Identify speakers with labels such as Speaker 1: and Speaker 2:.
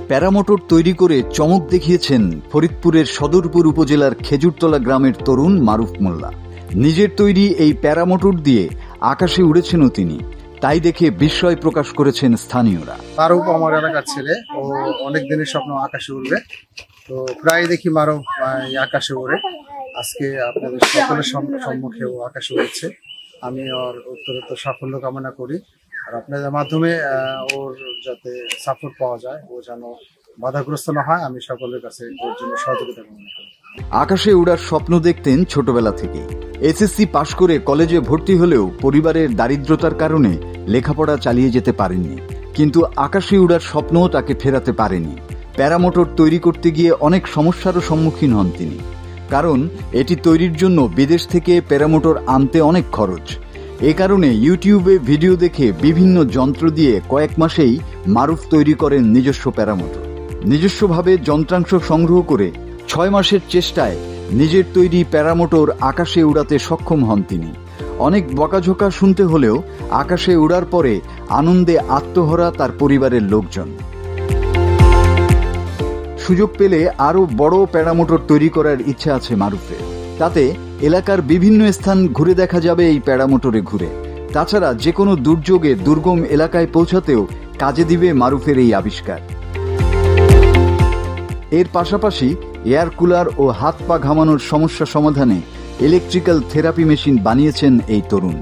Speaker 1: Paramotor তৈরি করে চমক দেখিয়েছেন ফরিদপুরের সদরপুর উপজেলার খেজুরতলা গ্রামের তরুণ মারুফ মোল্লা। নিজের তৈরি এই প্যারামোটর দিয়ে আকাশে উড়েছেনও তিনি, তাই দেখে বিস্ময় প্রকাশ করেছেন স্থানীয়রা।
Speaker 2: মারুফ আমার এলাকার ছেলে, ও অনেক দিনের স্বপ্ন আকাশে উড়বে, তো প্রায় দেখি মারুফ আকাশে উড়ে। আজকে আপনাদের সকলের সম্মুখে ও আকাশে উড়েছে। আমি ওর উত্তরোত্তর সাফল্য কামনা করি, আর আপনাদের মাধ্যমে ওর যাতে সাপোর্ট পাওয়া যায়, ও যেন বাধাগ্রস্ত না হয়, আমি সকলের কাছে ওর জন্য সহযোগিতা কামনা করি।
Speaker 1: আকাশে উড়ার স্বপ্ন দেখতেন ছোটবেলা থেকে। এসএসসি পাশ করে কলেজে ভর্তি হলেও পরিবারের দারিদ্রতার কারণে লেখাপড়া চালিয়ে যেতে পারেননি, কিন্তু আকাশে উড়ার স্বপ্নও তাকে ফেরাতে পারেনি। প্যারামোটর তৈরি করতে গিয়ে অনেক সমস্যারও সম্মুখীন হন তিনি, কারণ এটি তৈরির জন্য বিদেশ থেকে প্যারামোটর আনতে অনেক খরচ। এ কারণে ইউটিউবে ভিডিও দেখে বিভিন্ন যন্ত্র দিয়ে কয়েক মাসেই মারুফ তৈরি করেন নিজস্ব প্যারামোটর। নিজস্বভাবে যন্ত্রাংশ সংগ্রহ করে 6 মাসের চেষ্টায় নিজের তৈরি প্যারামোটর আকাশে উড়াতে সক্ষম হন তিনি। অনেক বকাঝোকা শুনতে হলেও আকাশে উড়ার পরে আনন্দে আত্মহরা তার পরিবারের লোকজন। সুযোগ পেলে আরও বড় প্যারামোটর তৈরি করার ইচ্ছা আছে মারুফের। তাতে এলাকার বিভিন্ন স্থান ঘুরে দেখা যাবে এই প্যারামোটরে ঘুরে। তাছাড়া যে কোনো দুর্যোগে দুর্গম এলাকায় পৌঁছাতেও কাজে দিবে মারুফের এই আবিষ্কার। এর পাশাপাশি এয়ার কুলার ও হাত পা ঘামানোর সমস্যা সমাধানে ইলেকট্রিক্যাল থেরাপি মেশিন বানিয়েছেন এই তরুণ।